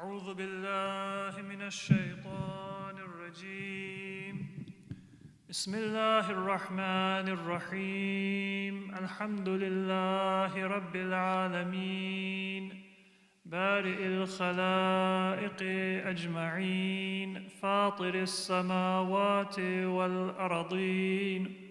أعوذ بالله من الشيطان الرجيم بسم الله الرحمن الرحيم الحمد لله رب العالمين بارئ الخلائق أجمعين فاطر السماوات والأرضين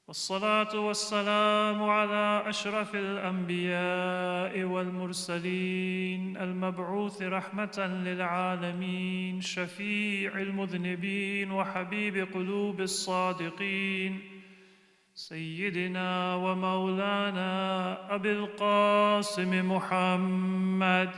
والصلاة والسلام على أشرف الأنبياء والمرسلين المبعوث رحمة للعالمين شفيع المذنبين وحبيب قلوب الصادقين سيدنا ومولانا أبي القاسم محمد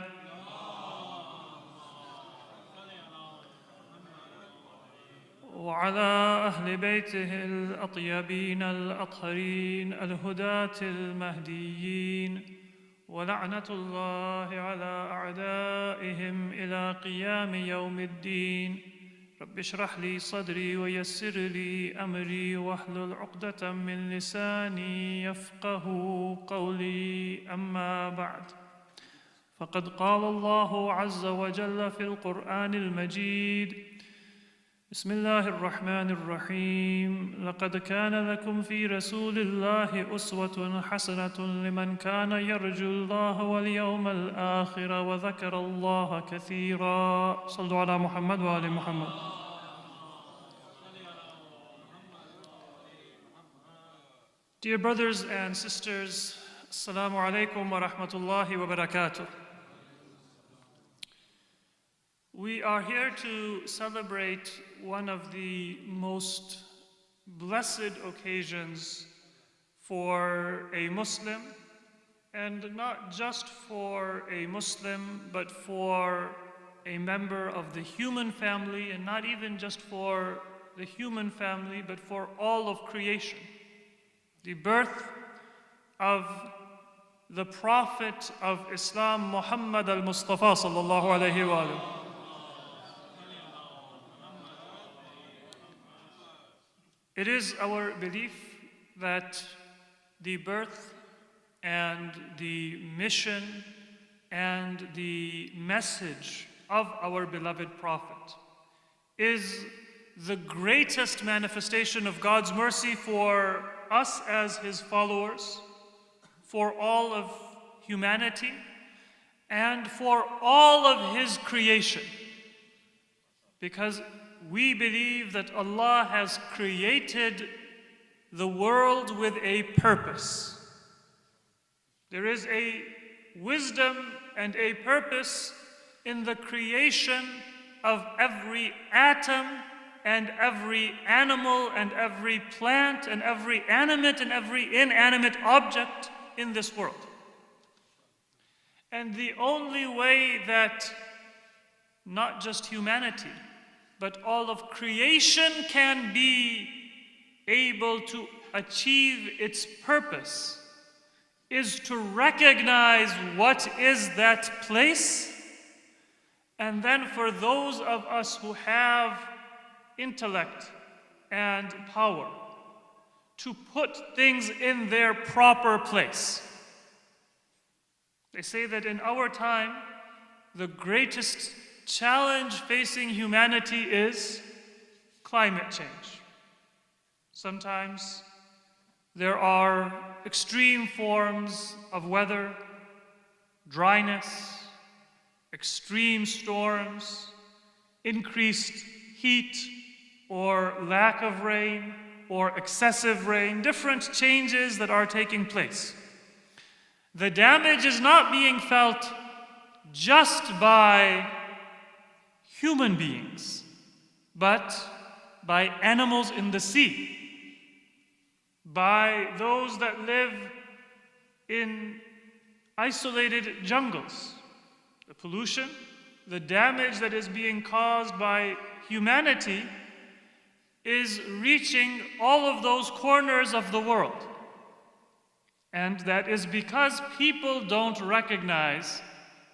وعلى أهل بيته الأطيبين الأطهرين الهداة المهديين ولعنة الله على أعدائهم إلى قيام يوم الدين رب اشرح لي صدري ويسر لي أمري واحلل عقدة من لساني يفقه قولي أما بعد فقد قال الله عز وجل في القرآن المجيد بسم الله الرحمن الرحيم لقد كان لكم في رسول الله أسوة حسنة لمن كان يرجو الله واليوم الآخر وذكر الله كثيرا صلوا على محمد وآل محمد. Dear brothers and sisters, Assalamu alaikum wa rahmatullahi wa barakatuh. We are here to celebrate one of the most blessed occasions for a Muslim, and not just for a Muslim, but for a member of the human family, and not even just for the human family, but for all of creation. The birth of the Prophet of Islam, Muhammad al-Mustafa sallallahu alayhi wa sallam. It is our belief that the birth and the mission and the message of our beloved Prophet is the greatest manifestation of God's mercy for us as His followers, for all of humanity, and for all of His creation. Because we believe that Allah has created the world with a purpose. There is a wisdom and a purpose in the creation of every atom and every animal and every plant and every animate and every inanimate object in this world. And the only way that not just humanity, but all of creation can be able to achieve its purpose is to recognize what is that place, and then for those of us who have intellect and power, to put things in their proper place. They say that in our time, the greatest challenge facing humanity is climate change. Sometimes there are extreme forms of weather, dryness, extreme storms, increased heat or lack of rain or excessive rain, different changes that are taking place. The damage is not being felt just by human beings, but by animals in the sea, by those that live in isolated jungles. The pollution, the damage that is being caused by humanity is reaching all of those corners of the world. And that is because people don't recognize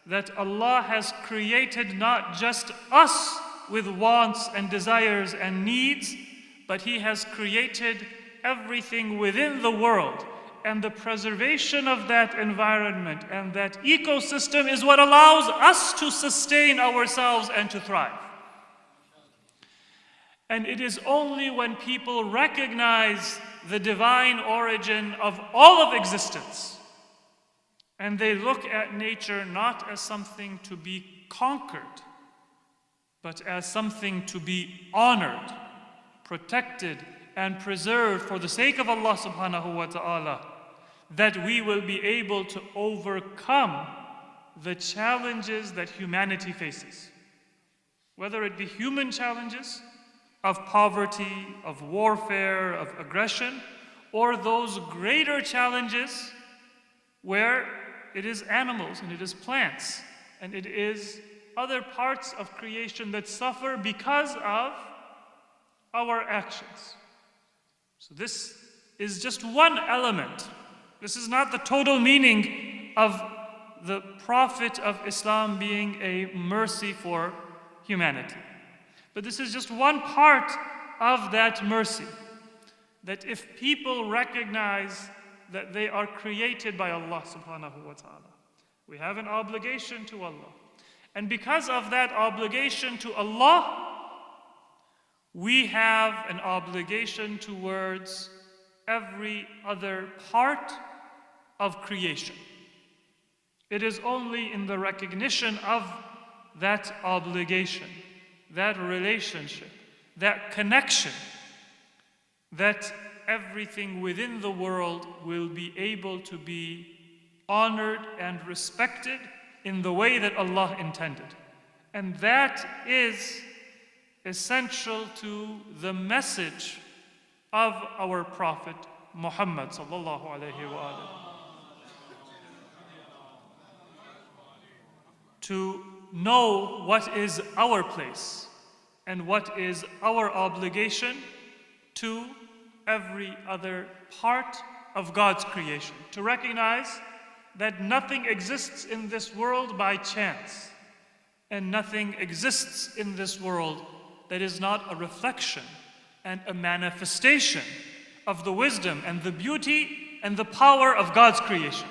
that Allah has created not just us with wants and desires and needs, but He has created everything within the world and the preservation of that environment and that ecosystem is what allows us to sustain ourselves and to thrive. And it is only when people recognize the divine origin of all of existence and they look at nature not as something to be conquered, but as something to be honored, protected, and preserved for the sake of Allah subhanahu wa ta'ala, that we will be able to overcome the challenges that humanity faces. Whether it be human challenges of poverty, of warfare, of aggression, or those greater challenges where it is animals and it is plants and it is other parts of creation that suffer because of our actions. So this is just one element. This is not the total meaning of the Prophet of Islam being a mercy for humanity. But this is just one part of that mercy. That if people recognize that they are created by Allah subhanahu wa ta'ala, we have an obligation to Allah. And because of that obligation to Allah, we have an obligation towards every other part of creation. It is only in the recognition of that obligation, that relationship, that connection, that everything within the world will be able to be honored and respected in the way that Allah intended. And that is essential to the message of our Prophet Muhammad sallallahu alaihi wasallam. To know what is our place and what is our obligation to every other part of God's creation. To recognize that nothing exists in this world by chance, and nothing exists in this world that is not a reflection and a manifestation of the wisdom and the beauty and the power of God's creation.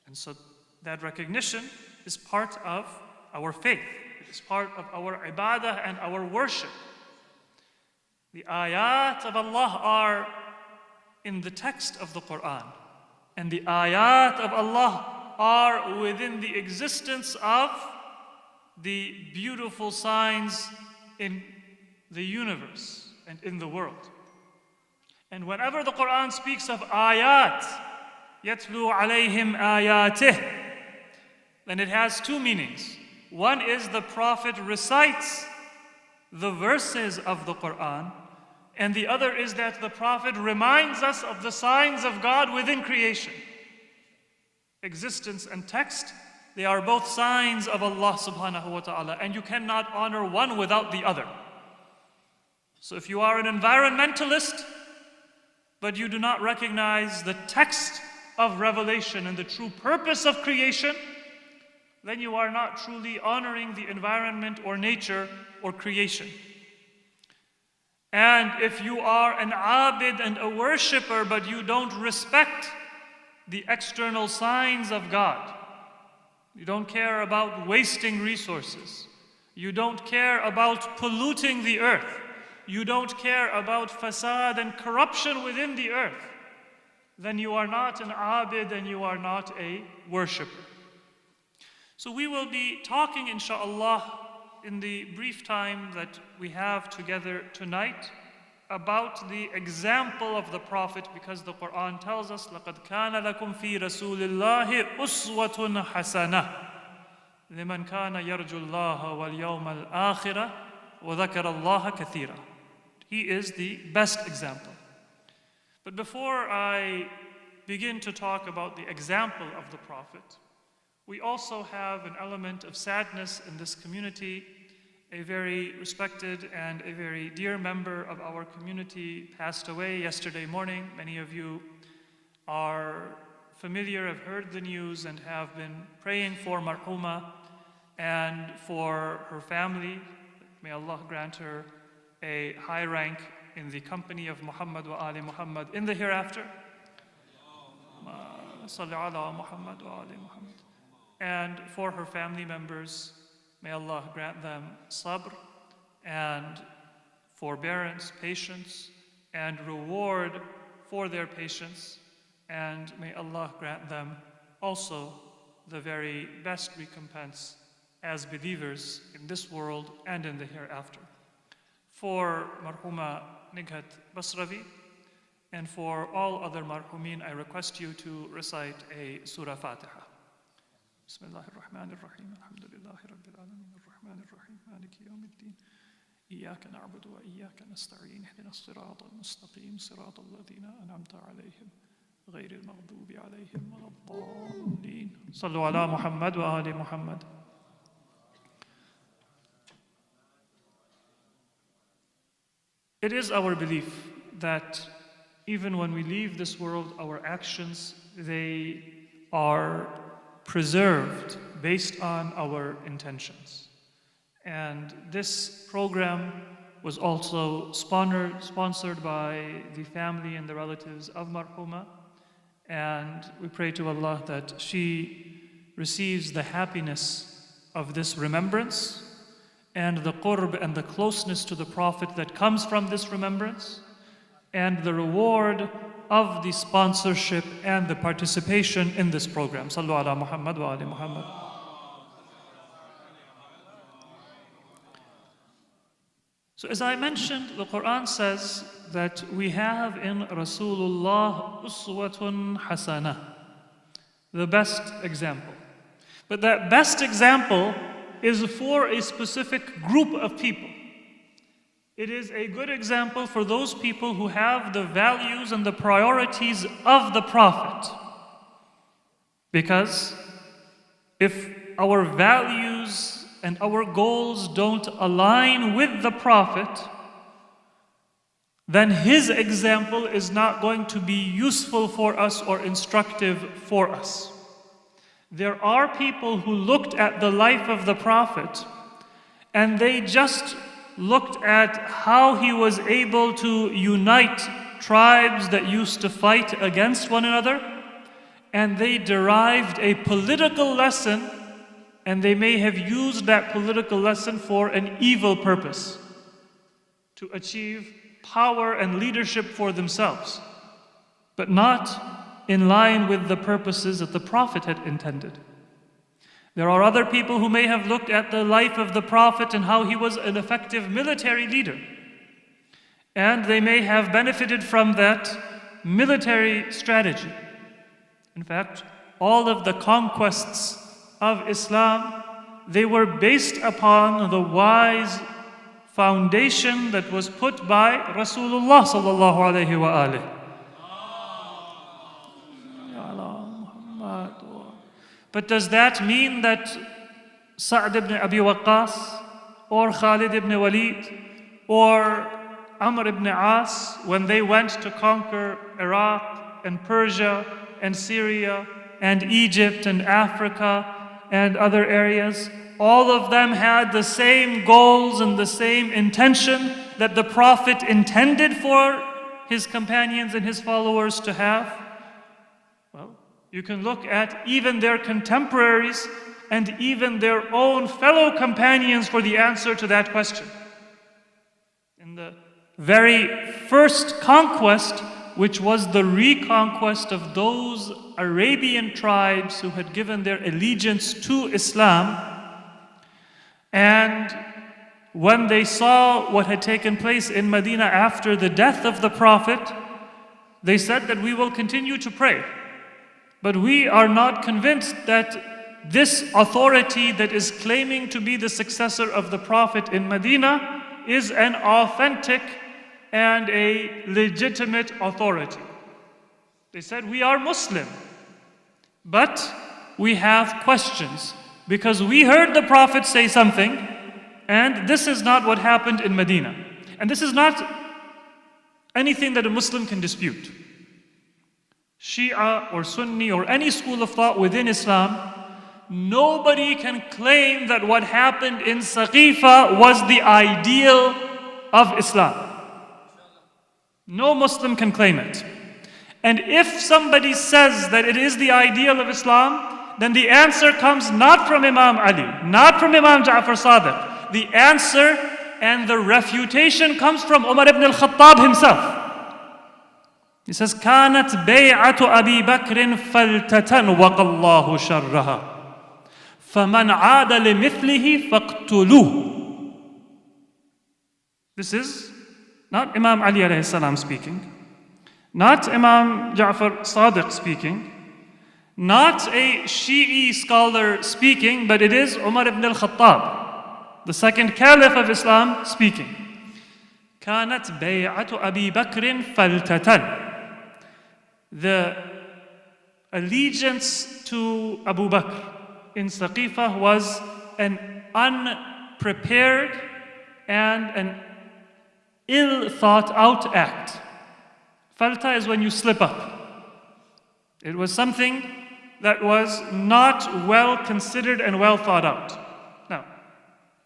And so that recognition is part of our faith. It is part of our ibadah and our worship. The ayat of Allah are in the text of the Quran. And the ayat of Allah are within the existence of the beautiful signs in the universe and in the world. And whenever the Quran speaks of ayat, يَتْلُو عَلَيْهِمْ آيَاتِهِ, then it has two meanings. One is the Prophet recites the verses of the Quran, and the other is that the Prophet reminds us of the signs of God within creation. Existence and text, they are both signs of Allah subhanahu wa ta'ala, and you cannot honor one without the other. So if you are an environmentalist, but you do not recognize the text of revelation and the true purpose of creation, then you are not truly honoring the environment or nature or creation. And if you are an abid and a worshipper, but you don't respect the external signs of God, you don't care about wasting resources, you don't care about polluting the earth, you don't care about fasad and corruption within the earth, then you are not an abid and you are not a worshipper. So we will be talking, inshaAllah, in the brief time that we have together tonight about the example of the Prophet, because the Quran tells us, لَقَدْ كَانَ لَكُمْ فِي رَسُولِ اللَّهِ أُسْوَةٌ حَسَنَةٌ لِمَنْ كَانَ يَرْجُو اللَّهَ وَالْيَوْمَ الْآخِرَةَ وَذَكَرَ اللَّهَ كَثِيرًا. He is the best example. But before I begin to talk about the example of the Prophet, we also have an element of sadness in this community. A very respected and a very dear member of our community passed away yesterday morning. Many of you are familiar, have heard the news, and have been praying for Marhuma and for her family. May Allah grant her a high rank in the company of Muhammad wa Ali Muhammad in the hereafter. Salli ala Muhammad wa ali Muhammad. And for her family members, may Allah grant them sabr and forbearance, patience, and reward for their patience. And may Allah grant them also the very best recompense as believers in this world and in the hereafter. For Marhuma Nighat Basravi and for all other marhumin, I request you to recite a Surah Fatihah. Bismillahir Rahmanir Rahim. Alhamdulillahi Rabbil Alamin. Ar-Rahmanir Rahim. Maliki Yawmiddin. إياك نعبد وإياك نستعين اهدنا الصراط المستقيم صراط الذين أنعمت عليهم غير المغضوب عليهم ولا الضالين صلوا على محمد وآل محمد. It is our belief that even when we leave this world, our actions, they are preserved based on our intentions. And this program was also sponsored by the family and the relatives of Marhuma. And we pray to Allah that she receives the happiness of this remembrance and the qurb and the closeness to the Prophet that comes from this remembrance, and the reward of the sponsorship and the participation in this program. Sallu ala Muhammad wa ali Muhammad. So as I mentioned, the Quran says that we have in Rasulullah uswatun hasana, the best example. But that best example is for a specific group of people. It is a good example for those people who have the values and the priorities of the Prophet. Because if our values and our goals don't align with the Prophet, then his example is not going to be useful for us or instructive for us. There are people who looked at the life of the Prophet and they just looked at how he was able to unite tribes that used to fight against one another, and they derived a political lesson, and they may have used that political lesson for an evil purpose, to achieve power and leadership for themselves, but not in line with the purposes that the Prophet had intended. There are other people who may have looked at the life of the Prophet and how he was an effective military leader, and they may have benefited from that military strategy. In fact, all of the conquests of Islam, they were based upon the wise foundation that was put by Rasulullah sallallahu alaihi wa alihi. But does that mean that Sa'd ibn Abi Waqqas or Khalid ibn Walid or Amr ibn As, when they went to conquer Iraq and Persia and Syria and Egypt and Africa and other areas, all of them had the same goals and the same intention that the Prophet intended for his companions and his followers to have? Well, you can look at even their contemporaries and even their own fellow companions for the answer to that question. In the very first conquest, which was the reconquest of those Arabian tribes who had given their allegiance to Islam, and when they saw what had taken place in Medina after the death of the Prophet, they said that we will continue to pray. But we are not convinced that this authority that is claiming to be the successor of the Prophet in Medina is an authentic and a legitimate authority. They said, we are Muslim, but we have questions because we heard the Prophet say something, and this is not what happened in Medina. And this is not anything that a Muslim can dispute. Shia or Sunni or any school of thought within Islam, nobody can claim that what happened in Saqifa was the ideal of Islam. No Muslim can claim it. And if somebody says that it is the ideal of Islam, then the answer comes not from Imam Ali, not from Imam Ja'far Sadiq. The answer and the refutation comes from Umar ibn al-Khattab himself. He says, كانت بيعة أبي بكر فلتة وقى الله شرها فمن عاد لمثله فاقتلوه. This is not Imam Ali alayhi salam speaking, not Imam Ja'far Sadiq speaking, not a Shi'i scholar speaking, but it is Umar ibn al-Khattab, the second caliph of Islam, speaking. كانت بيعة أبي بكر فلتة. The allegiance to Abu Bakr in Saqifah was an unprepared and an ill thought out act. Falta is when you slip up. It was something that was not well considered and well thought out. Now,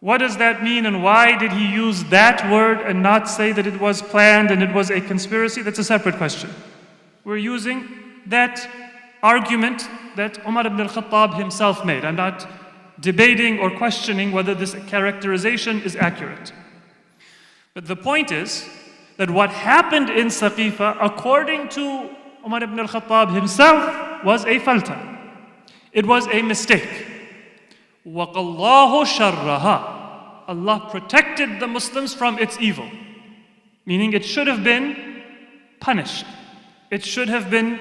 what does that mean, and why did he use that word and not say that it was planned and it was a conspiracy? That's a separate question. We're using that argument that Umar ibn al-Khattab himself made. I'm not debating or questioning whether this characterization is accurate. But the point is that what happened in Saqifah, according to Umar ibn al-Khattab himself, was a falta. It was a mistake. وَقَاللَّهُ شَرَّهَا. Allah protected the Muslims from its evil. Meaning it should have been punished. It should have been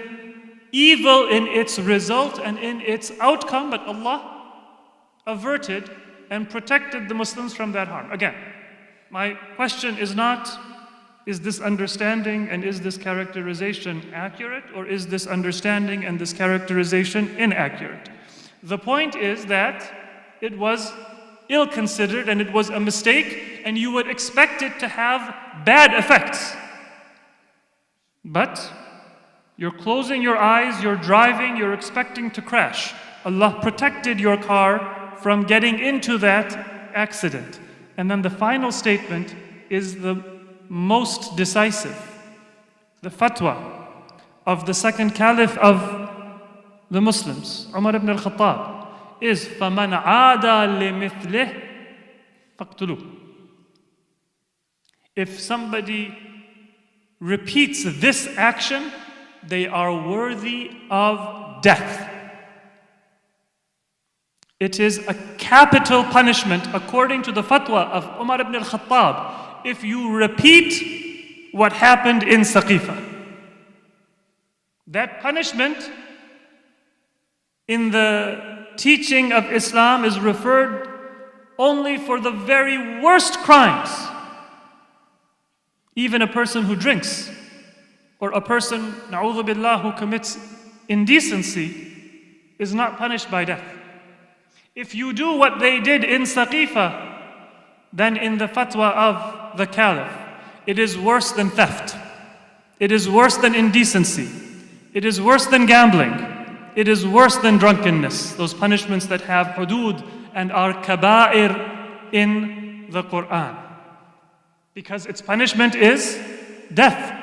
evil in its result and in its outcome, but Allah averted and protected the Muslims from that harm. Again, my question is not, is this understanding and is this characterization accurate, or is this understanding and this characterization inaccurate? The point is that it was ill-considered and it was a mistake, and you would expect it to have bad effects. But you're closing your eyes, you're driving, you're expecting to crash. Allah protected your car from getting into that accident. And then the final statement is the most decisive. The fatwa of the second caliph of the Muslims, Umar ibn al-Khattab, is فَمَنْ عَادَ لِمِثْلِهِ فَاقْتُلُوهُ. If somebody repeats this action, they are worthy of death. It is a capital punishment according to the fatwa of Umar ibn al-Khattab if you repeat what happened in Saqifah. That punishment in the teaching of Islam is referred only for the very worst crimes. Even a person who drinks, or a person, na'udhu billah, who commits indecency, is not punished by death. If you do what they did in Saqifah, then in the fatwa of the caliph, it is worse than theft. It is worse than indecency. It is worse than gambling. It is worse than drunkenness. Those punishments that have hudud and are kaba'ir in the Quran. Because its punishment is death.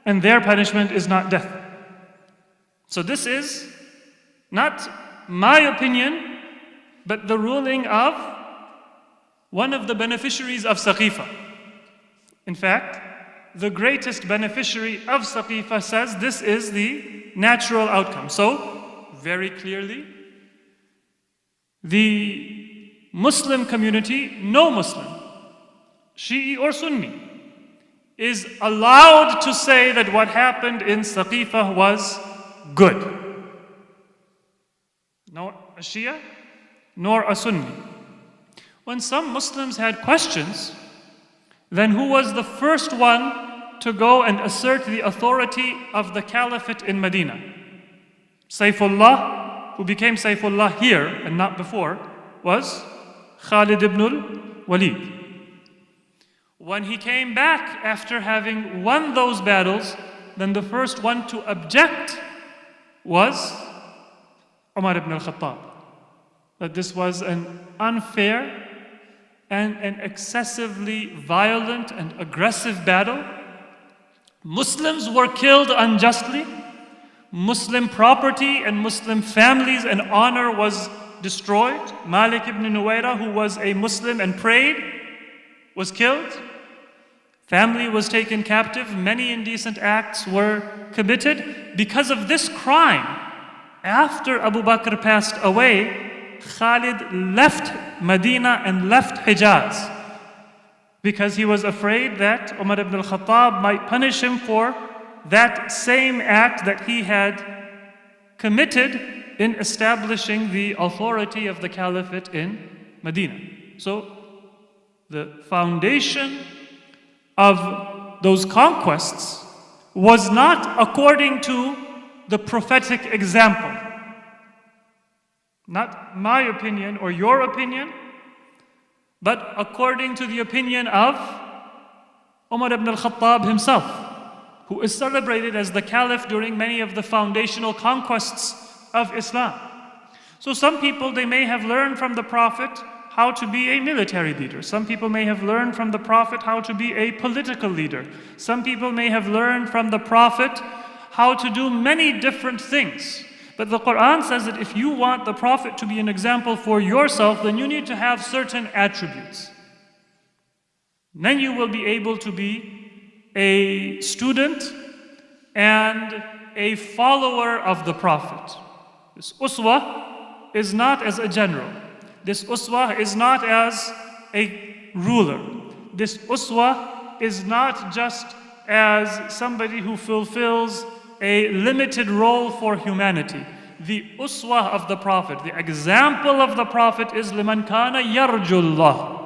And their punishment is not death. So this is not my opinion, but the ruling of one of the beneficiaries of Saqifah. In fact, the greatest beneficiary of Saqifah says this is the natural outcome. So, very clearly, the Muslim community, no Muslim, Shi'i or Sunni, is allowed to say that what happened in Saqifah was good. Nor a Shia, nor a Sunni. When some Muslims had questions, then who was the first one to go and assert the authority of the caliphate in Medina? Saifullah, who became Saifullah here and not before, was Khalid ibn al-Walid. When he came back after having won those battles, then the first one to object was Umar ibn al-Khattab. That this was an unfair and an excessively violent and aggressive battle, Muslims were killed unjustly. Muslim property and Muslim families and honor was destroyed. Malik ibn Nuwaira, who was a Muslim and prayed, was killed. Family was taken captive. Many indecent acts were committed. Because of this crime, after Abu Bakr passed away, Khalid left Medina and left Hijaz because he was afraid that Umar ibn al-Khattab might punish him for that same act that he had committed in establishing the authority of the caliphate in Medina. So the foundation of those conquests was not according to the prophetic example. Not my opinion or your opinion, but according to the opinion of Umar ibn al-Khattab himself, who is celebrated as the caliph during many of the foundational conquests of Islam. So some people, they may have learned from the Prophet how to be a military leader. Some people may have learned from the Prophet how to be a political leader. Some people may have learned from the Prophet how to do many different things. But the Quran says that if you want the Prophet to be an example for yourself, then you need to have certain attributes. Then you will be able to be a student and a follower of the Prophet. This uswah is not as a general. This uswah is not as a ruler. This uswah is not just as somebody who fulfills a limited role for humanity. The uswah of the Prophet, the example of the Prophet is liman kana yarjullah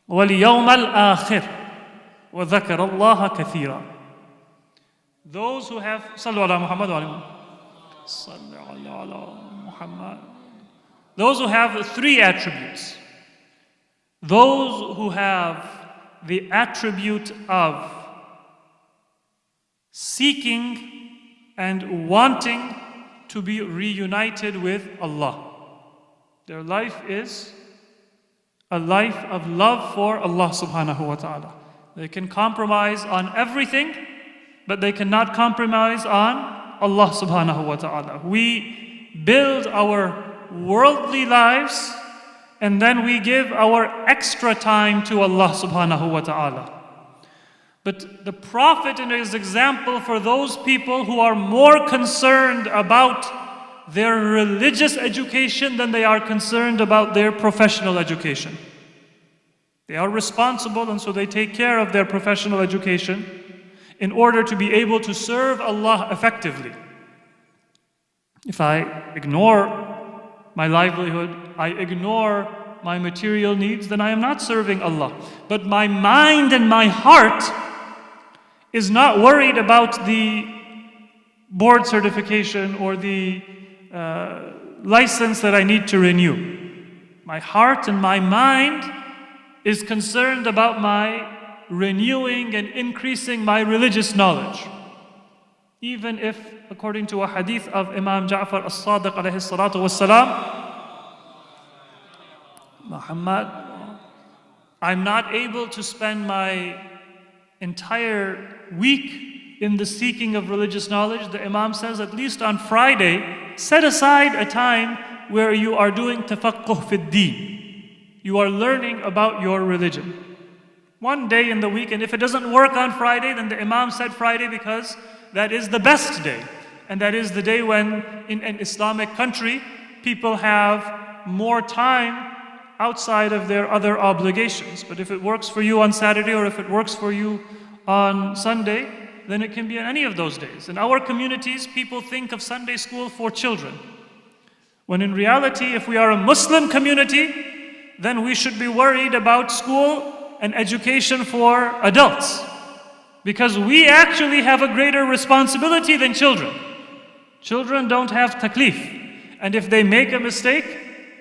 wal yawm al-akhir wa dhakara Allah kathira. Those who have sallu ala Muhammad wa ala sallu ala Muhammad. Those who have three attributes. Those who have the attribute of seeking and wanting to be reunited with Allah. Their life is a life of love for Allah subhanahu wa ta'ala. They can compromise on everything, but they cannot compromise on Allah subhanahu wa ta'ala. We build our worldly lives and then we give our extra time to Allah subhanahu wa ta'ala. But the Prophet in his example for those people who are more concerned about their religious education than they are concerned about their professional education. They are responsible and so they take care of their professional education in order to be able to serve Allah effectively. If I ignore my livelihood, I ignore my material needs, then I am not serving Allah. But my mind and my heart is not worried about the board certification or the license that I need to renew. My heart and my mind is concerned about my renewing and increasing my religious knowledge. Even if, according to a hadith of Imam Ja'far as-Sadiq alayhi salatu was-salam, Muhammad, I'm not able to spend my entire week in the seeking of religious knowledge. The Imam says, at least on Friday, set aside a time where you are doing tafaqquh fi d-deen. You are learning about your religion. One day in the week, and if it doesn't work on Friday, then the Imam said Friday because that is the best day. And that is the day when in an Islamic country, people have more time outside of their other obligations. But if it works for you on Saturday or if it works for you on Sunday, then it can be on any of those days. In our communities, people think of Sunday school for children. When in reality, if we are a Muslim community, then we should be worried about school and education for adults. Because we actually have a greater responsibility than children. Children don't have taklif. And if they make a mistake,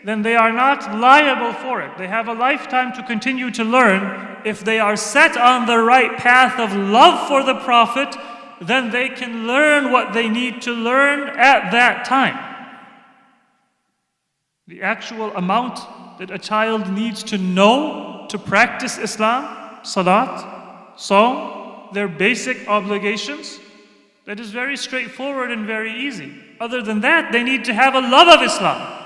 then they are not liable for it. They have a lifetime to continue to learn. If they are set on the right path of love for the Prophet, then they can learn what they need to learn at that time. The actual amount that a child needs to know to practice Islam, salat, saum, their basic obligations, that is very straightforward and very easy. Other than that, they need to have a love of Islam.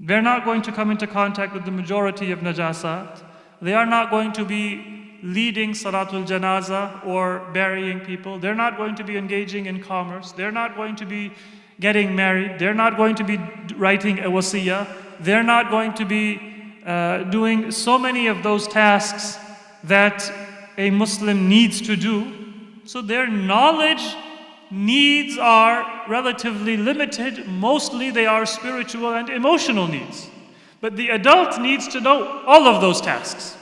They're not going to come into contact with the majority of najasat. They are not going to be leading Salatul Janaza or burying people. They're not going to be engaging in commerce. They're not going to be getting married. They're not going to be writing a wasiyah. They're not going to be doing so many of those tasks that a Muslim needs to do. So their knowledge needs are relatively limited. Mostly they are spiritual and emotional needs. But the adult needs to know all of those tasks.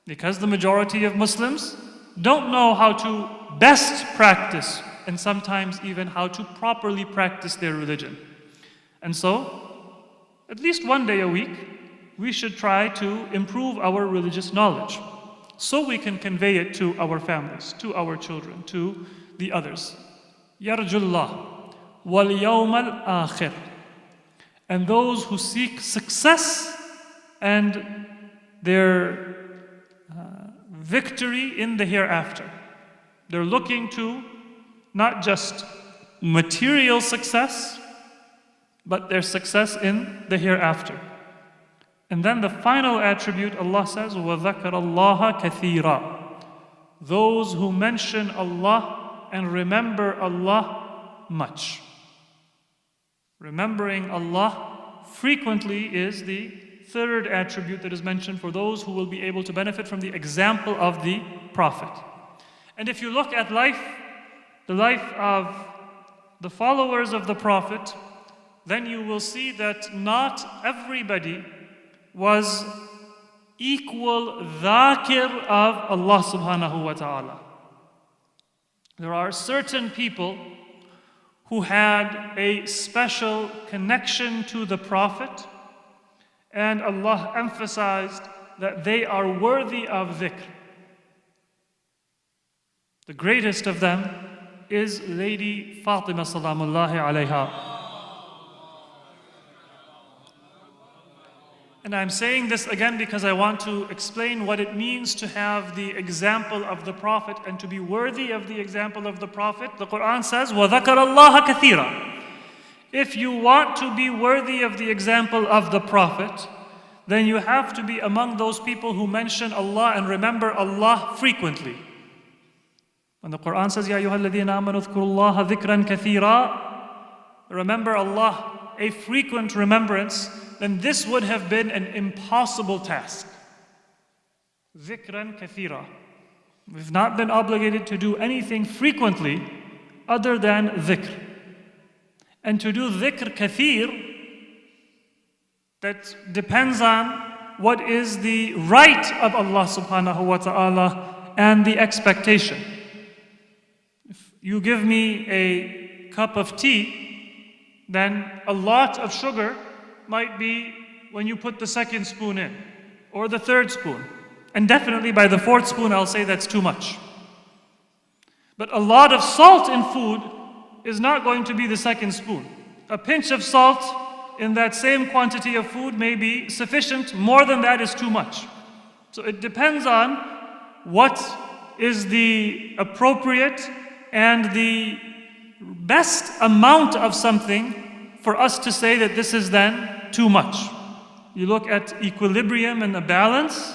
Because the majority of Muslims don't know how to best practice and sometimes even how to properly practice their religion. And so, at least one day a week, we should try to improve our religious knowledge so we can convey it to our families, to our children, to the others. Yarjullah wal yawm al-akhir. And those who seek success and their victory in the hereafter. They're looking to not just material success, but their success in the hereafter. And then the final attribute, Allah says, وَذَكَرَ اللَّهَ كَثِيرًا. Those who mention Allah and remember Allah much. Remembering Allah frequently is the third attribute that is mentioned for those who will be able to benefit from the example of the Prophet. And if you look at the life of the followers of the Prophet, then you will see that not everybody was equal dhakir of Allah subhanahu wa ta'ala. There are certain people who had a special connection to the Prophet, and Allah emphasized that they are worthy of dhikr. The greatest of them is Lady Fatima salamullahi alayha. And I'm saying this again because I want to explain what it means to have the example of the Prophet and to be worthy of the example of the Prophet. The Quran says, وَذَكَرَ اللَّهَ كَثِيرًا. If you want to be worthy of the example of the Prophet, then you have to be among those people who mention Allah and remember Allah frequently. When the Quran says, يَا أَيُّهَا الَّذِينَ آمَنُوا اذْكُرُوا اللَّهَ ذِكْرًا كَثِيرًا, remember Allah, a frequent remembrance, then this would have been an impossible task. Dhikran kathira. We've not been obligated to do anything frequently other than dhikr. And to do dhikr kathir, that depends on what is the right of Allah subhanahu wa ta'ala and the expectation. If you give me a cup of tea, then a lot of sugar might be when you put the second spoon in, or the third spoon. And definitely by the fourth spoon, I'll say that's too much. But a lot of salt in food is not going to be the second spoon. A pinch of salt in that same quantity of food may be sufficient. More than that is too much. So it depends on what is the appropriate and the best amount of something for us to say that this is then too much. You look at equilibrium and the balance,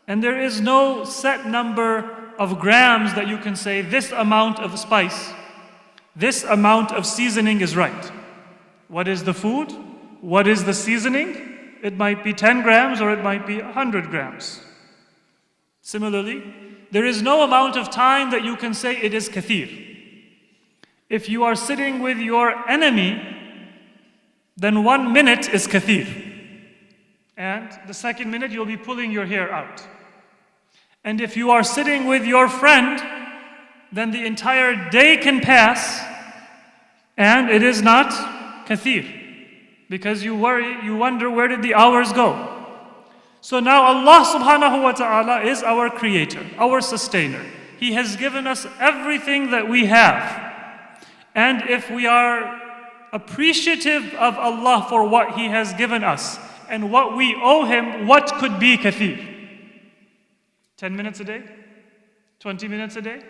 and there is no set number of grams that you can say this amount of spice, this amount of seasoning is right. What is the food? What is the seasoning? It might be 10 grams or it might be 100 grams. Similarly, there is no amount of time that you can say it is kathir. If you are sitting with your enemy, then 1 minute is kathir. And the second minute you'll be pulling your hair out. And if you are sitting with your friend, then the entire day can pass and it is not kathir. Because you worry, you wonder where did the hours go. So now Allah subhanahu wa ta'ala is our creator, our sustainer. He has given us everything that we have. And if we are appreciative of Allah for what He has given us and what we owe Him, what could be kathir? 10 minutes a day? 20 minutes a day?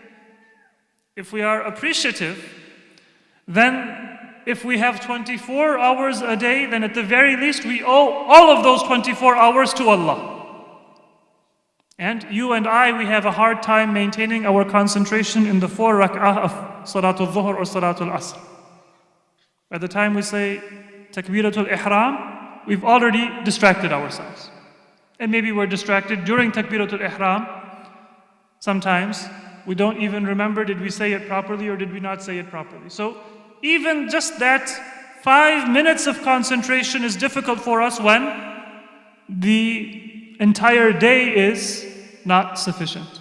If we are appreciative, then if we have 24 hours a day, then at the very least we owe all of those 24 hours to Allah. And you and I, we have a hard time maintaining our concentration in the 4 rak'ah of Salatul Dhuhr or Salatul Asr. By the time we say Takbiratul Ihram, we've already distracted ourselves. And maybe we're distracted during Takbiratul Ihram. Sometimes we don't even remember, did we say it properly or did we not say it properly? So even just that 5 minutes of concentration is difficult for us when the entire day is not sufficient.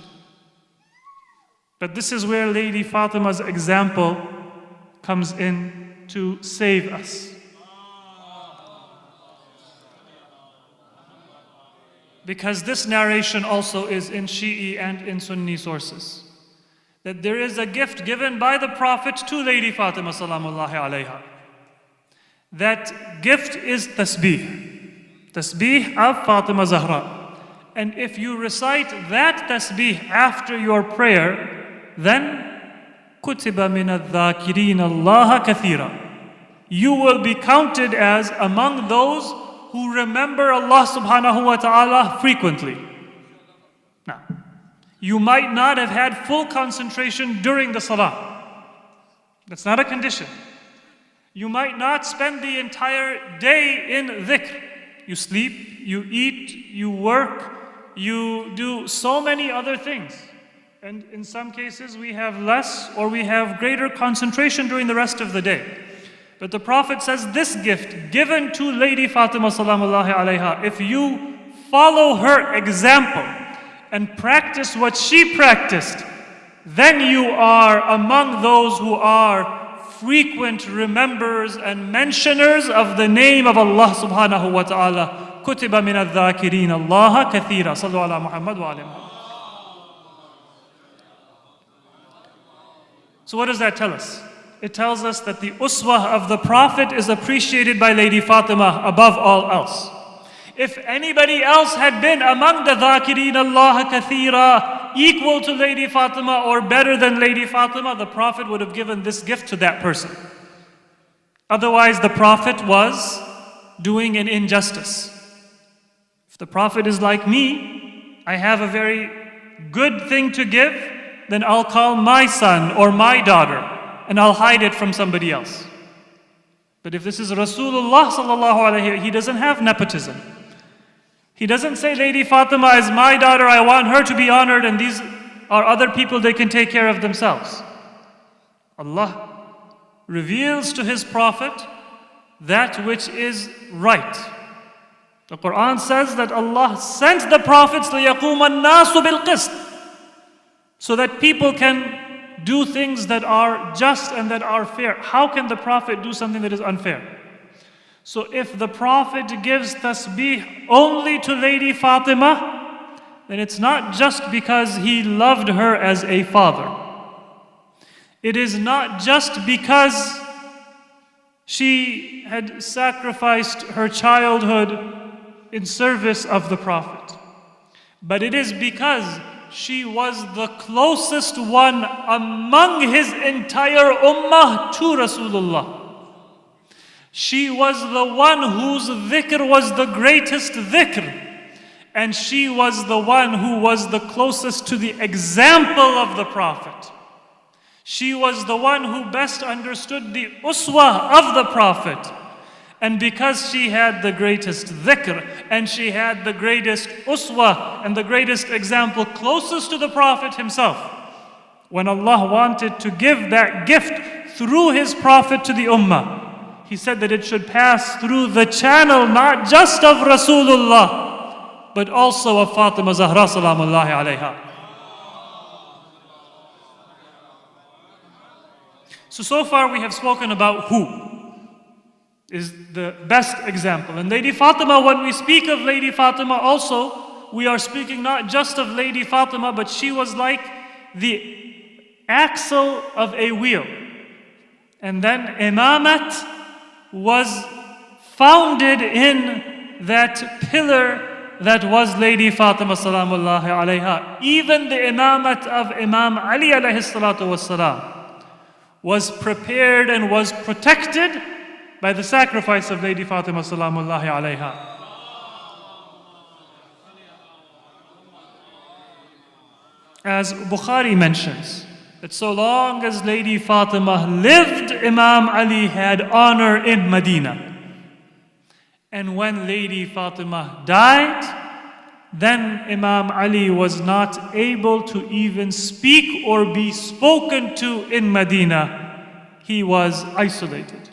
But this is where Lady Fatima's example comes in to save us. Because this narration also is in Shi'i and in Sunni sources. That there is a gift given by the Prophet to Lady Fatima salamullahi alayha. That gift is tasbih. Tasbih of Fatima Zahra. And if you recite that tasbih after your prayer, then kutiba min al-dhakirin Allah kathira. You will be counted as among those who remember Allah subhanahu wa ta'ala frequently. Now, you might not have had full concentration during the salah. That's not a condition. You might not spend the entire day in dhikr. You sleep, you eat, you work, you do so many other things. And in some cases we have less or we have greater concentration during the rest of the day. But the Prophet says this gift given to Lady Fatima salamullahi alayha, if you follow her example and practice what she practiced, then you are among those who are frequent rememberers and mentioners of the name of Allah subhanahu wa ta'ala. Kutiba min al-dhakirin Allah kathira. Sallu ala Muhammad wa ala Muhammad. So what does that tell us? It tells us that the uswah of the Prophet is appreciated by Lady Fatima above all else. If anybody else had been among the dhakirin Allah kathira, equal to Lady Fatima or better than Lady Fatima, the Prophet would have given this gift to that person. Otherwise, the Prophet was doing an injustice. If the Prophet is like me, I have a very good thing to give, then I'll call my son or my daughter and I'll hide it from somebody else. But if this is Rasulullah sallallahu alaihi wasallam, he doesn't have nepotism. He doesn't say, Lady Fatima is my daughter, I want her to be honored, and these are other people, they can take care of themselves. Allah reveals to His Prophet that which is right. The Quran says that Allah sent the prophets لِيَقُومَ النَّاسُ بِالْقِسْطِ, so that people can do things that are just and that are fair. How can the Prophet do something that is unfair? So if the Prophet gives tasbih only to Lady Fatima, then it's not just because he loved her as a father. It is not just because she had sacrificed her childhood in service of the Prophet. But it is because she was the closest one among his entire ummah to Rasulullah. She was the one whose dhikr was the greatest dhikr. And she was the one who was the closest to the example of the Prophet. She was the one who best understood the uswah of the Prophet. And because she had the greatest dhikr, and she had the greatest uswah, and the greatest example closest to the Prophet himself, when Allah wanted to give that gift through His Prophet to the ummah, He said that it should pass through the channel not just of Rasulullah, but also of Fatima Zahra salamullahi alayha. So far we have spoken about who is the best example. And Lady Fatima, when we speak of Lady Fatima also, we are speaking not just of Lady Fatima, but she was like the axle of a wheel. And then imamat was founded in that pillar that was Lady Fatima salamullahi alayha. Even the imamat of Imam Ali alayhi salatu wassalam was prepared and was protected by the sacrifice of Lady Fatima salamullahi alayha. As Bukhari mentions, that so long as Lady Fatima lived, Imam Ali had honor in Medina. And when Lady Fatima died, then Imam Ali was not able to even speak or be spoken to in Medina. He was isolated.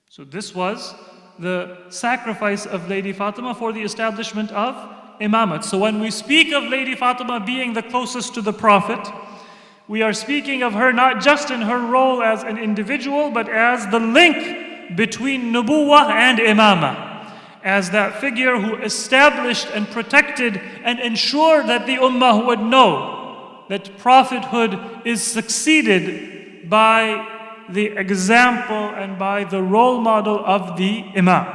So this was the sacrifice of Lady Fatima for the establishment of imamat. So when we speak of Lady Fatima being the closest to the Prophet, we are speaking of her not just in her role as an individual, but as the link between nubuwah and imamah, as that figure who established and protected and ensured that the ummah would know that prophethood is succeeded by the example and by the role model of the imam.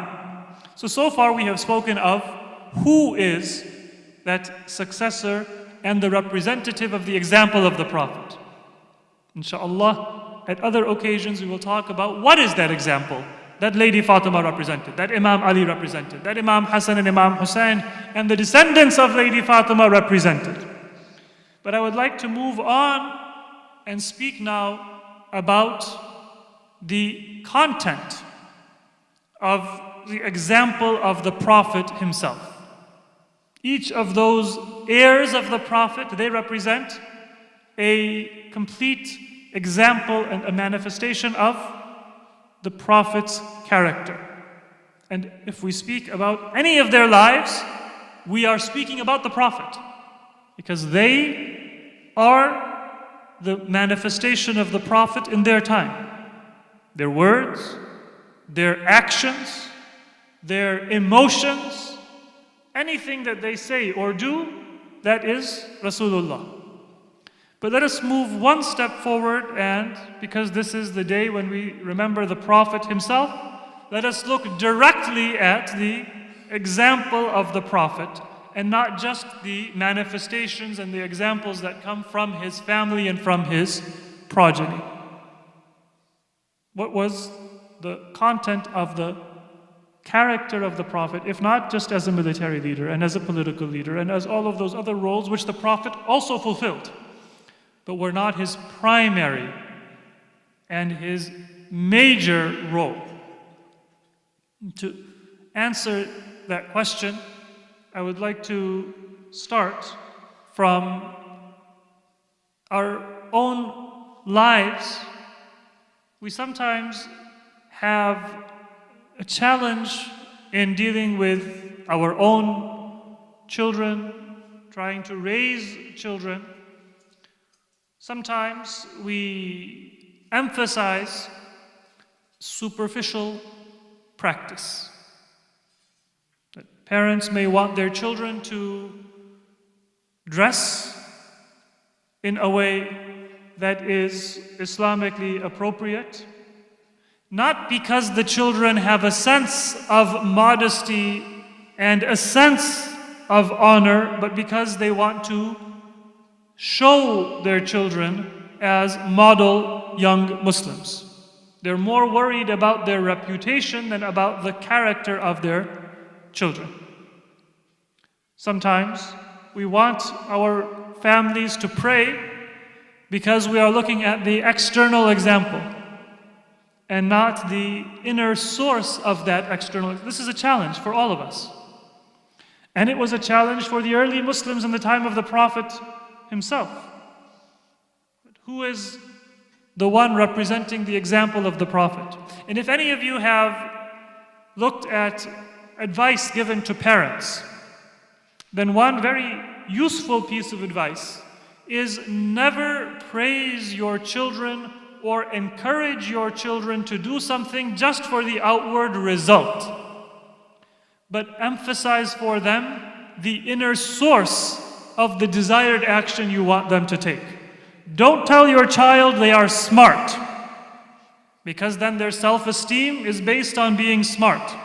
So far we have spoken of who is that successor and the representative of the example of the Prophet. Inshallah, at other occasions we will talk about what is that example that Lady Fatima represented, that Imam Ali represented, that Imam Hassan and Imam Hussein and the descendants of Lady Fatima represented. But I would like to move on and speak now about the content of the example of the Prophet himself. Each of those heirs of the Prophet, they represent a complete example and a manifestation of the Prophet's character. And if we speak about any of their lives, we are speaking about the Prophet, because they are the manifestation of the Prophet in their time. Their words, their actions, their emotions, anything that they say or do, that is Rasulullah. But let us move one step forward, and because this is the day when we remember the Prophet himself, let us look directly at the example of the Prophet and not just the manifestations and the examples that come from his family and from his progeny. What was the content of the character of the Prophet, if not just as a military leader and as a political leader and as all of those other roles which the Prophet also fulfilled, but were not his primary and his major role? To answer that question, I would like to start from our own lives. We sometimes have a challenge in dealing with our own children, trying to raise children. Sometimes we emphasize superficial practice. That parents may want their children to dress in a way that is Islamically appropriate, not because the children have a sense of modesty and a sense of honor, but because they want to show their children as model young Muslims. They're more worried about their reputation than about the character of their children. Sometimes we want our families to pray because we are looking at the external example and not the inner source of that external. This is a challenge for all of us. And it was a challenge for the early Muslims in the time of the Prophet himself. Who is the one representing the example of the Prophet? And if any of you have looked at advice given to parents, then one very useful piece of advice is never praise your children or encourage your children to do something just for the outward result, but emphasize for them the inner source of the desired action you want them to take. Don't tell your child they are smart, because then their self-esteem is based on being smart.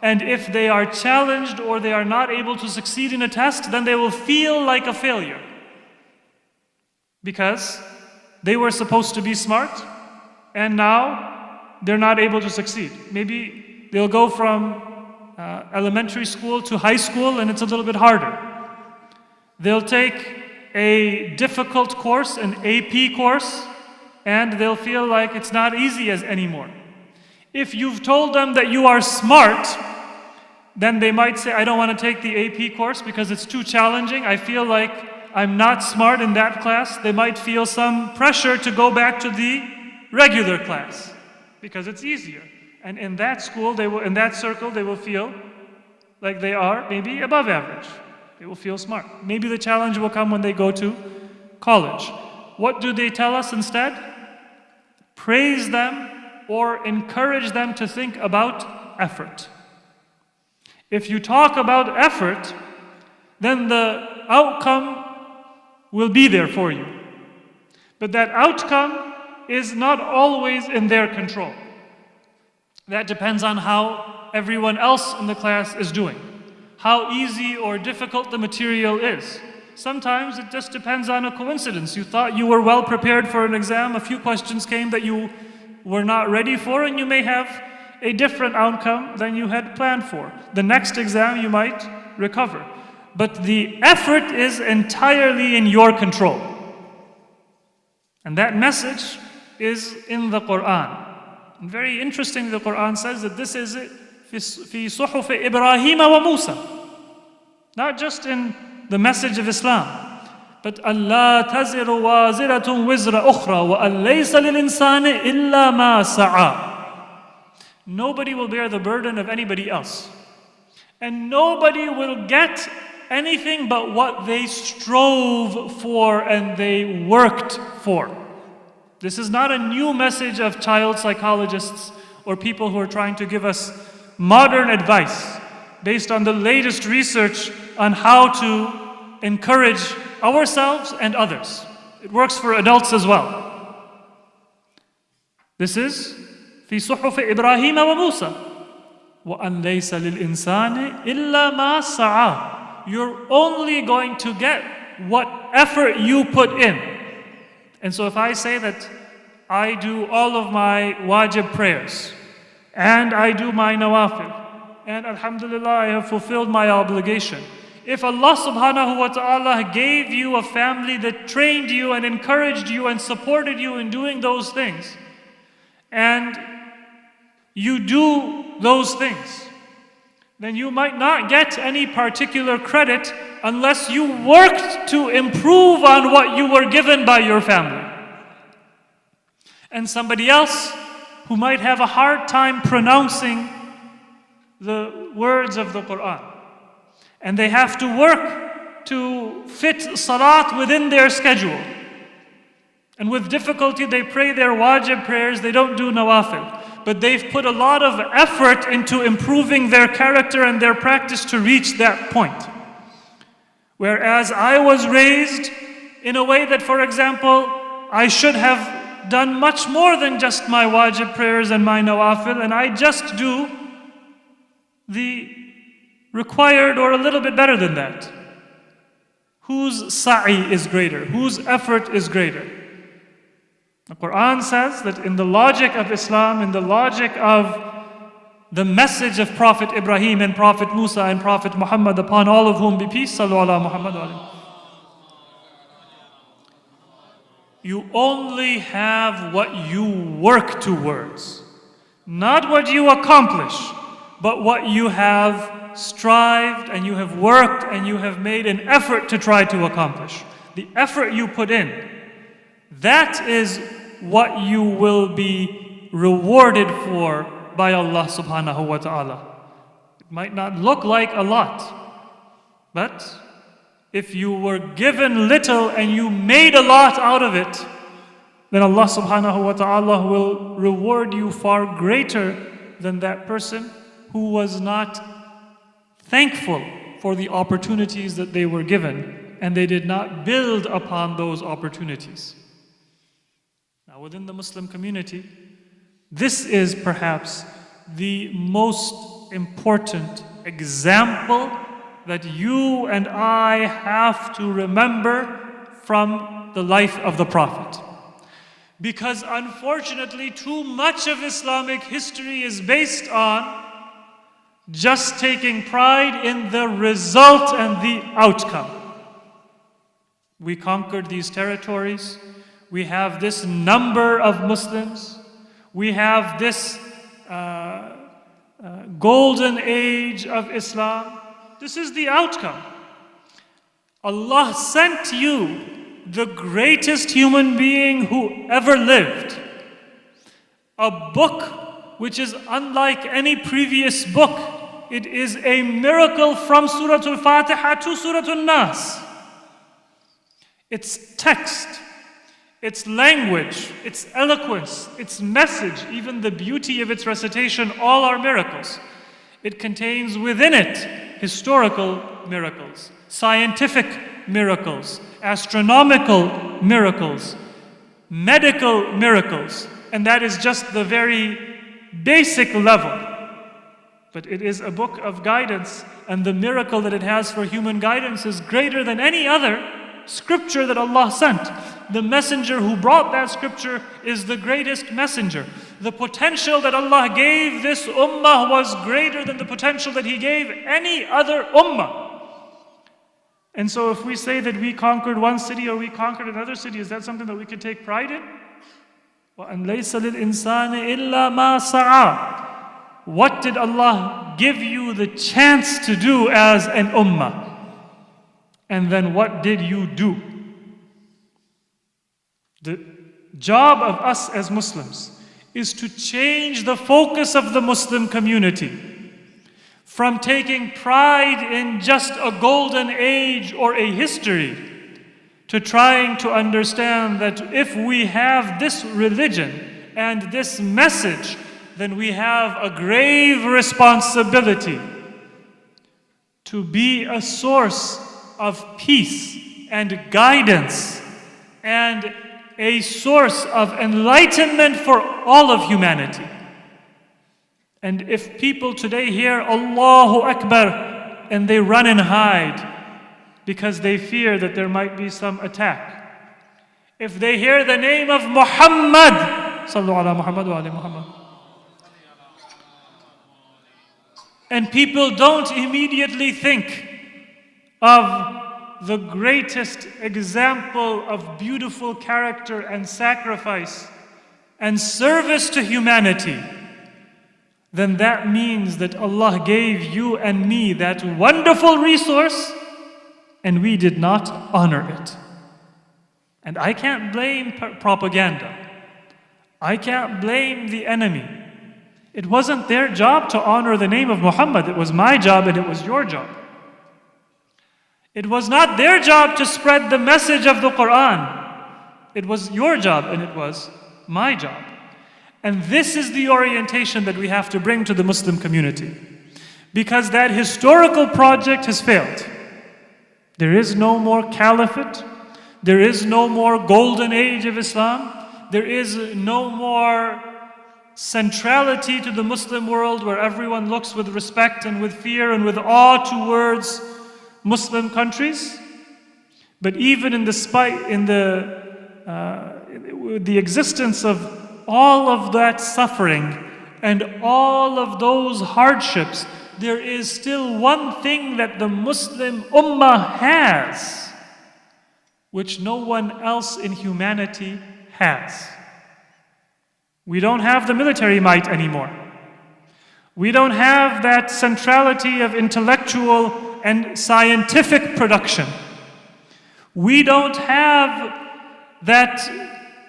And if they are challenged or they are not able to succeed in a test, then they will feel like a failure. Because they were supposed to be smart, and now they're not able to succeed. Maybe they'll go from elementary school to high school, and it's a little bit harder. They'll take a difficult course, an AP course, and they'll feel like it's not easy as anymore. If you've told them that you are smart, then they might say, I don't want to take the AP course because it's too challenging. I feel like I'm not smart in that class. They might feel some pressure to go back to the regular class because it's easier. And in that school, in that circle, they will feel like they are maybe above average. They will feel smart. Maybe the challenge will come when they go to college. What do they tell us instead? Praise them or encourage them to think about effort. If you talk about effort, then the outcome will be there for you. But that outcome is not always in their control. That depends on how everyone else in the class is doing, how easy or difficult the material is. Sometimes it just depends on a coincidence. You thought you were well prepared for an exam, a few questions came that you were not ready for, and you may have a different outcome than you had planned for. The next exam you might recover. But the effort is entirely in your control. And that message is in the Quran. And very interesting, the Quran says that this is في صحف إبراهيم وموسى. Not just in the message of Islam, but أَلَّا تَزِرُ وَازِرَةٌ وِزْرَ أُخْرَى وَأَن لَيْسَ لِلْإِنسَانِ إِلَّا مَا سَعَى. Nobody will bear the burden of anybody else. And nobody will get anything but what they strove for and they worked for. This is not a new message of child psychologists or people who are trying to give us modern advice based on the latest research on how to encourage ourselves and others. It works for adults as well. This is في صحف إبراهيم وموسى وأن ليس للإنسان إلا ما سعى. You're only going to get what effort you put in. And so if I say that I do all of my wajib prayers and I do my nawafil and alhamdulillah I have fulfilled my obligation. If Allah subhanahu wa ta'ala gave you a family that trained you and encouraged you and supported you in doing those things, and you do those things, then you might not get any particular credit unless you worked to improve on what you were given by your family. And somebody else who might have a hard time pronouncing the words of the Quran, and they have to work to fit salat within their schedule. And with difficulty they pray their wajib prayers, they don't do nawafil. But they've put a lot of effort into improving their character and their practice to reach that point. Whereas I was raised in a way that, for example, I should have done much more than just my wajib prayers and my nawafil, and I just do the required or a little bit better than that. Whose sa'i is greater? Whose effort is greater? The Quran says that in the logic of Islam, in the logic of the message of Prophet Ibrahim and Prophet Musa and Prophet Muhammad, upon all of whom be peace, sallu ala Muhammad wa alayhi. You only have what you work towards. Not what you accomplish, but what you have strived and you have worked and you have made an effort to try to accomplish. The effort you put in, that is what you will be rewarded for by Allah subhanahu wa ta'ala. It might not look like a lot, but if you were given little and you made a lot out of it, then Allah subhanahu wa ta'ala will reward you far greater than that person who was not thankful for the opportunities that they were given and they did not build upon those opportunities. Now, within the Muslim community, this is perhaps the most important example that you and I have to remember from the life of the Prophet. Because unfortunately, too much of Islamic history is based on just taking pride in the result and the outcome. We conquered these territories. We have this number of Muslims. We have this golden age of Islam. This is the outcome. Allah sent you the greatest human being who ever lived. A book which is unlike any previous book. It is a miracle from Surah Fatihah to Surah Nas. Its text, its language, its eloquence, its message, even the beauty of its recitation, all are miracles. It contains within it historical miracles, scientific miracles, astronomical miracles, medical miracles, and that is just the very basic level. But it is a book of guidance, and the miracle that it has for human guidance is greater than any other scripture that Allah sent. The messenger who brought that scripture is the greatest messenger. The potential that Allah gave this ummah was greater than the potential that He gave any other ummah. And so if we say that we conquered one city or we conquered another city, is that something that we can take pride in? وَأَنْ لَيْسَ لِلْإِنسَانِ إِلَّا مَا سَعَى. What did Allah give you the chance to do as an ummah? And then what did you do? The job of us as Muslims is to change the focus of the Muslim community from taking pride in just a golden age or a history to trying to understand that if we have this religion and this message, then we have a grave responsibility to be a source of peace and guidance and a source of enlightenment for all of humanity. And if people today hear Allahu Akbar and they run and hide because they fear that there might be some attack. If they hear the name of Muhammad, Sallu ala Muhammad wa ala Muhammad, and people don't immediately think of the greatest example of beautiful character and sacrifice and service to humanity, then that means that Allah gave you and me that wonderful resource and we did not honor it. And I can't blame propaganda. I can't blame the enemy. It wasn't their job to honor the name of Muhammad. It was my job and it was your job. It was not their job to spread the message of the Quran. It was your job and it was my job. And this is the orientation that we have to bring to the Muslim community. Because that historical project has failed. There is no more caliphate. There is no more golden age of Islam. There is no more centrality to the Muslim world where everyone looks with respect and with fear and with awe towards Muslim countries. But even in the existence of all of that suffering and all of those hardships, there is still one thing that the Muslim Ummah has, which no one else in humanity has. We don't have the military might anymore. We don't have that centrality of intellectual and scientific production. We don't have that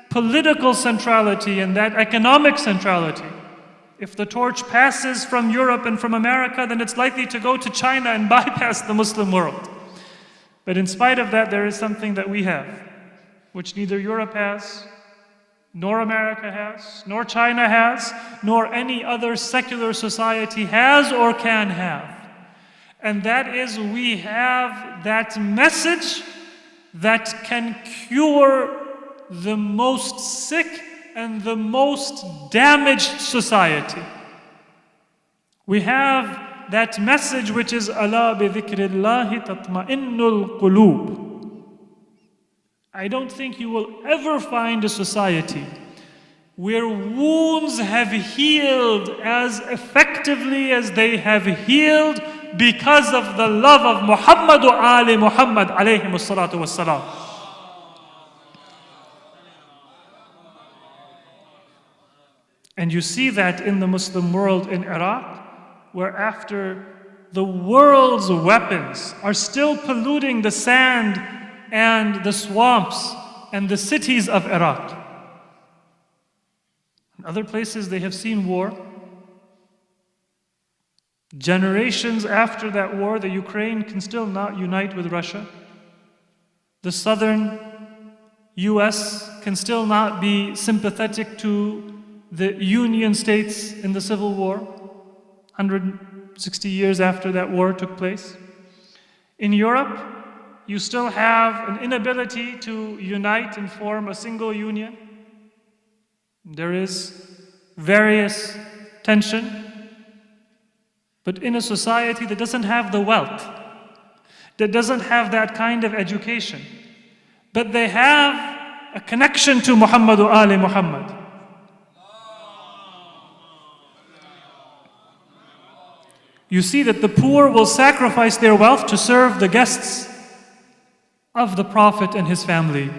political centrality and that economic centrality. If the torch passes from Europe and from America, then it's likely to go to China and bypass the Muslim world. But in spite of that, there is something that we have, which neither Europe has, nor America has, nor China has, nor any other secular society has or can have. And that is, we have that message that can cure the most sick and the most damaged society. We have that message which is Ala bi dhikrillahi tatma'innul qulub. I don't think you will ever find a society where wounds have healed as effectively as they have healed because of the love of Muhammad wa Ali Muhammad alayhi salatu wassalam. And you see that in the Muslim world in Iraq, where after the world's weapons are still polluting the sand and the swamps and the cities of Iraq. In other places they have seen war. Generations after that war, the Ukraine can still not unite with Russia. The southern US can still not be sympathetic to the Union States in the Civil War, 160 years after that war took place. In Europe, you still have an inability to unite and form a single union. There is various tension. But in a society that doesn't have the wealth, that doesn't have that kind of education, but they have a connection to Muhammad wa Ali Muhammad. You see that the poor will sacrifice their wealth to serve the guests of the Prophet and his family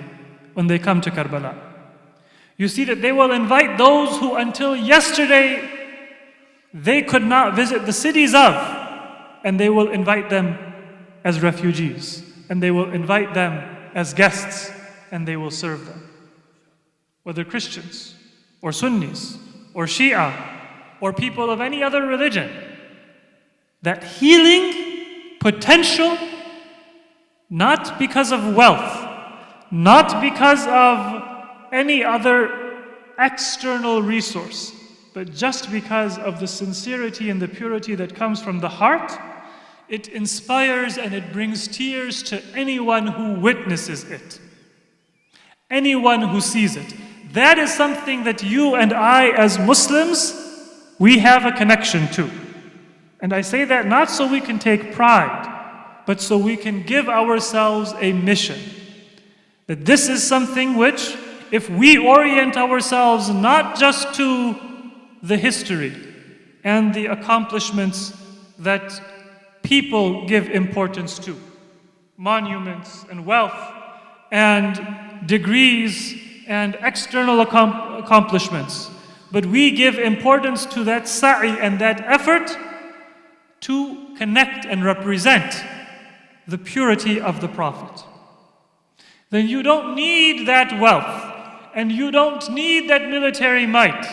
when they come to Karbala. You see that they will invite those who until yesterday they could not visit the cities of, and they will invite them as refugees, and they will invite them as guests, and they will serve them. Whether Christians, or Sunnis, or Shia, or people of any other religion, that healing potential, not because of wealth, not because of any other external resource, but just because of the sincerity and the purity that comes from the heart, it inspires and it brings tears to anyone who witnesses it, anyone who sees it. That is something that you and I as Muslims, we have a connection to. And I say that not so we can take pride, but so we can give ourselves a mission. That this is something which, if we orient ourselves not just to the history and the accomplishments that people give importance to, monuments and wealth and degrees and external accomplishments, but we give importance to that sa'i and that effort to connect and represent the purity of the Prophet. Then you don't need that wealth and you don't need that military might,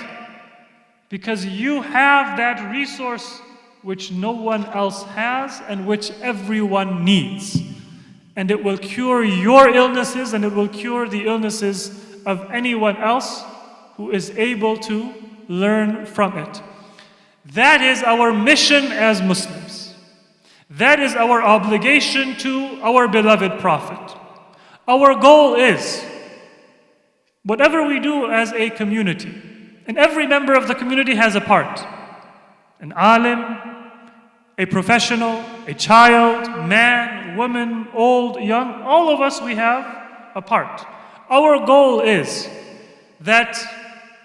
because you have that resource which no one else has and which everyone needs. And it will cure your illnesses and it will cure the illnesses of anyone else who is able to learn from it. That is our mission as Muslims. That is our obligation to our beloved Prophet. Our goal is, whatever we do as a community, and every member of the community has a part. An alim, a professional, a child, man, woman, old, young, all of us, we have a part. Our goal is that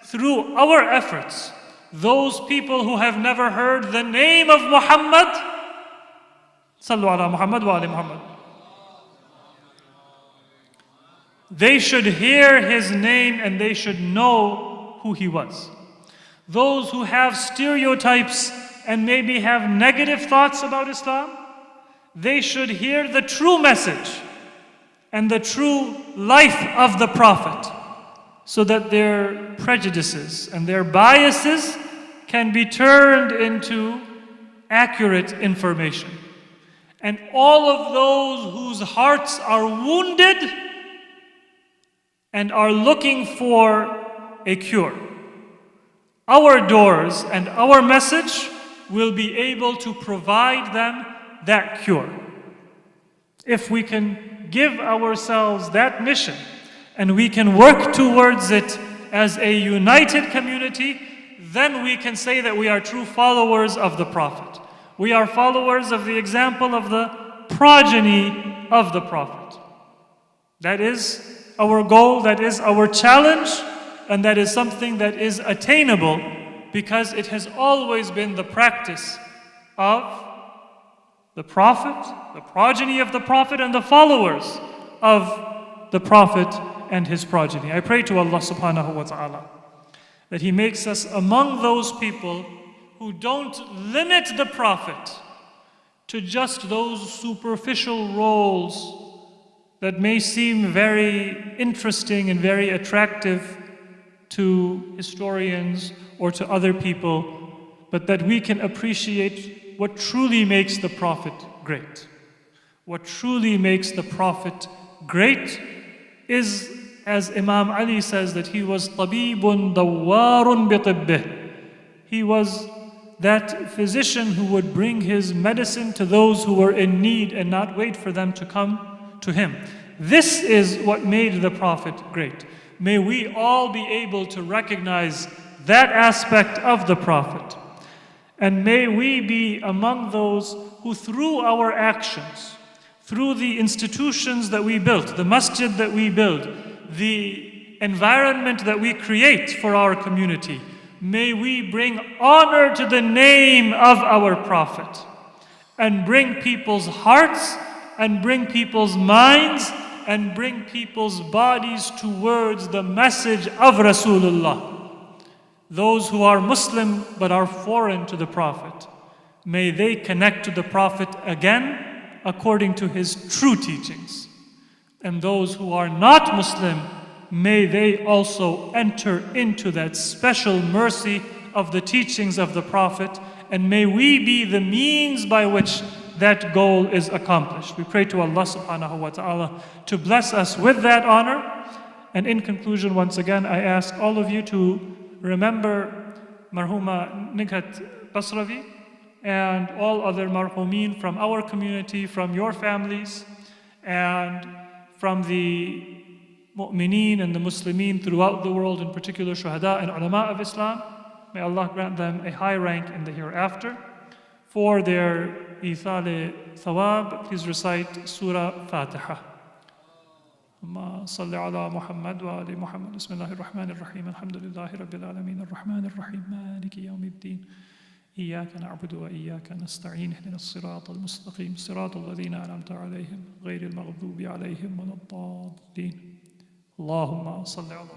through our efforts, those people who have never heard the name of Muhammad, Sallu ala Muhammad wa ali Muhammad, they should hear his name and they should know who he was. Those who have stereotypes and maybe have negative thoughts about Islam, they should hear the true message and the true life of the Prophet, so that their prejudices and their biases can be turned into accurate information. And all of those whose hearts are wounded and are looking for a cure, our doors and our message will be able to provide them that cure. If we can give ourselves that mission and we can work towards it as a united community, then we can say that we are true followers of the Prophet. We are followers of the example of the progeny of the Prophet. That is our goal, that is our challenge, and that is something that is attainable because it has always been the practice of the Prophet, the progeny of the Prophet, and the followers of the Prophet and his progeny. I pray to Allah subhanahu wa ta'ala that He makes us among those people who don't limit the Prophet to just those superficial roles that may seem very interesting and very attractive to historians or to other people, but that we can appreciate what truly makes the Prophet great. What truly makes the Prophet great is, as Imam Ali says, that he was tabibun dawarun bitibbih. He was that physician who would bring his medicine to those who were in need and not wait for them to come to him. This is what made the Prophet great. May we all be able to recognize that aspect of the Prophet. And may we be among those who through our actions, through the institutions that we built, the masjid that we build, the environment that we create for our community, may we bring honor to the name of our Prophet and bring people's hearts and bring people's minds and bring people's bodies towards the message of Rasulullah. Those who are Muslim but are foreign to the Prophet, may they connect to the Prophet again according to his true teachings. And those who are not Muslim, may they also enter into that special mercy of the teachings of the Prophet, and may we be the means by which that goal is accomplished. We pray to Allah subhanahu wa ta'ala to bless us with that honor. And in conclusion, once again, I ask all of you to remember Marhuma Nighat Basravi and all other marhumin from our community, from your families, and from the mu'mineen and the Muslimin throughout the world, in particular shuhada and ulama of Islam. May Allah grant them a high rank in the hereafter. For their ithal thawab, please recite Surah Fatihah. اللهم صل على محمد وآل محمد بسم الله الرحمن الرحيم الحمد لله رب العالمين الرحمن الرحيم مالك يوم الدين إياك نعبد وإياك نستعين اهدنا الصراط المستقيم صراط الذين أنعمت عليهم غير المغضوب عليهم ولا الضالين اللهم صل على